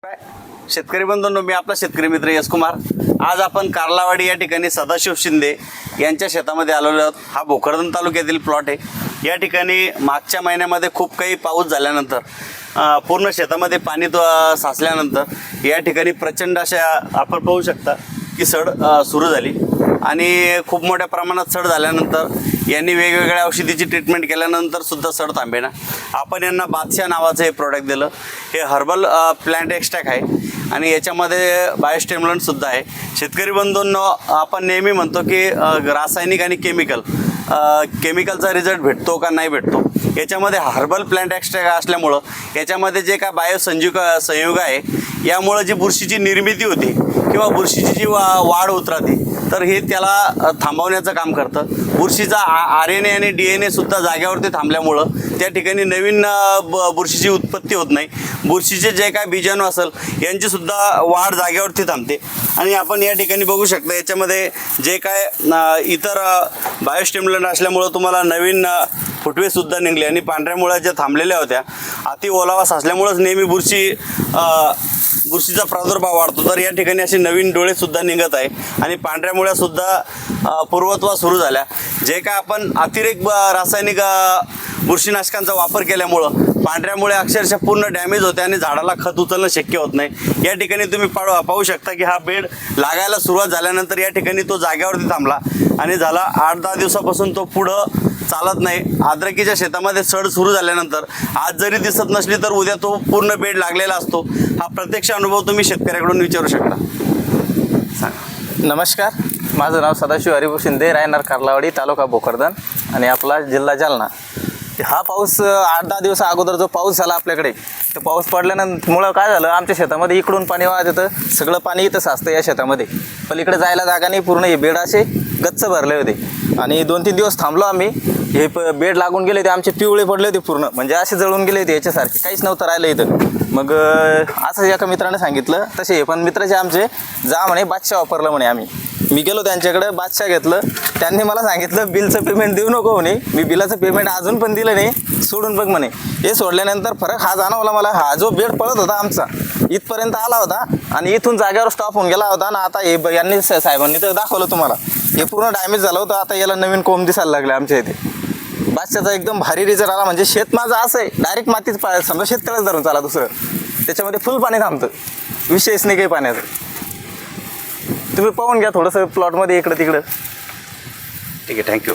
शेतकरी बंधूंनो, मी आपला शेतकरी मित्र यश कुमार। आज आपण कार्लावाडी या ठिकाणी सदाशिव शिंदे यांच्या शेतामध्ये आलेलो आहोत। हा भोकरदन तालुक्यातील प्लॉट आहे। या ठिकाणी मागच्या महिन्यामध्ये खूप काही पाऊस झाल्यानंतर पूर्ण शेतामध्ये पाणी साचल्यानंतर या ठिकाणी प्रचंड अशा आपण पाहू शकता की सड सुरू झाली आणि खूप मोठ्या प्रमाणात सड झाल्यानंतर यांनी वेगवेगळ्या औषधीची ट्रीटमेंट केल्यानंतर सुद्धा सड थांबेना। आपण यांना बादशाह नावाचं हे प्रोडक्ट दिलं। हे हर्बल प्लांट एक्स्ट्रॅक्ट आहे आणि याच्यामध्ये बायोस्टिम्युलंट सुद्धा आहे। शेतकरी बंधूंनो, आपण नेहमी म्हणतो की रासायनिक आणि केमिकलचा रिझल्ट भेटतो का नाही भेटतो, याच्यामध्ये हर्बल प्लांट एक्स्ट्रॅक्ट असल्यामुळं याच्यामध्ये जे काय संयुग आहे यामुळं जी बुरशीची निर्मिती होते किंवा बुरशीची जी वाढ उतरते तर हे त्याला थांबवण्याचं काम करतं। बुरशीचा RNA आणि DNA सुद्धा जाग्यावरती थांबल्यामुळं त्या ठिकाणी नवीन बुरशीची उत्पत्ती होत नाही। बुरशीचे जे काय बीजाणू असेल यांचीसुद्धा वाढ जाग्यावरती थांबते। आणि आपण या ठिकाणी बघू शकता याच्यामध्ये जे काय इतर बायोस्टिम्युलंट असल्यामुळं तुम्हाला नवीन फुटवेसुद्धा निघले आणि पांढऱ्या मुळ्या ज्या थांबलेल्या होत्या अति ओलावा साचल्यामुळंच नेहमी बुरशीचा प्रादुर्भाव वाढतो। तर या ठिकाणी असे नवीन डोळेसुद्धा निघत आहे आणि पांढऱ्या मुळ्यासुद्धा पूर्वत्वा सुरू झाल्या। जे काय आपण अतिरेक रासायनिक बुरशीनाशकांचा वापर केल्यामुळं पांढऱ्या मुळे अक्षरशः पूर्ण डॅमेज होते आणि झाडाला खत उचलणं शक्य होत नाही। या ठिकाणी तुम्ही पाहू शकता की हा बेड लागायला सुरुवात झाल्यानंतर या ठिकाणी तो जाग्यावरती थांबला आणि झाला 8-10 दिवसापासून तो पुढं चालत नाही। अद्रकीच्या शेतामध्ये सड सुरू झाल्यानंतर आज जरी दिसत नसली तर उद्या तो पूर्ण बेड लागलेला असतो। हा प्रत्यक्ष अनुभव तुम्ही शेतकऱ्याकडून विचारू शकता। सांगा। नमस्कार, माझं नाव सदाशिव हरिभाऊ शिंदे, राहणार कार्लावाडी, तालुका भोकरदन आणि आपला जिल्हा जालना। हा पाऊस 8-10 दिवस अगोदर जो पाऊस झाला आपल्याकडे, तो पाऊस पडल्यानंतर काय झालं, आमच्या शेतामध्ये इकडून पाणी वाहत येतं, सगळं पाणी इथं साचतं या शेतामध्ये। पलीकडे जायला जागा नाही, पूर्ण हे बेड असे गच्च भरले होते आणि 2-3 दिवस थांबलो आम्ही। हे बेड लागून गेले, ते आमचे पिवळे पडले होते पूर्ण, म्हणजे असे जळून गेले होते याच्यासारखे, काहीच नव्हतं राहिलं इथं। मग असं एका मित्राने सांगितलं तसे हे पण मित्राचे आमचे जा म्हणे बादशाह वापरलं म्हणे। मी गेलो त्यांच्याकडे, बादशाह घेतलं। त्यांनी मला सांगितलं बिलचं पेमेंट देऊ नको म्हणे। मी बिलाचं पेमेंट अजून पण दिलं नाही, सोडून बघ म्हणे। हे सोडल्यानंतर फरक हा जाणवला मला। हा जो बेड पळत होता आमचा इथपर्यंत आला होता आणि इथून जागेवर स्टॉप होऊन गेला होता ना। आता हे यांनी साहेबांनी तर दाखवलं तुम्हाला, हे पूर्ण डॅमेज झालं होतं। आता याला नवीन कोंब दिसायला लागले आमच्या इथे। बादशाहचा एकदम भारी रिझल्ट आला, म्हणजे शेत माझं असं आहे डायरेक्ट मातीच समजा शेतकऱ्याच धरून चाला, दुसरं त्याच्यामध्ये फुल पाणी थांबतं, विशेष नाही काही पाण्याचं। तुम्ही पाहून घ्या थोडंसं प्लॉटमध्ये इकडं तिकडं। ठीक आहे, थँक्यू।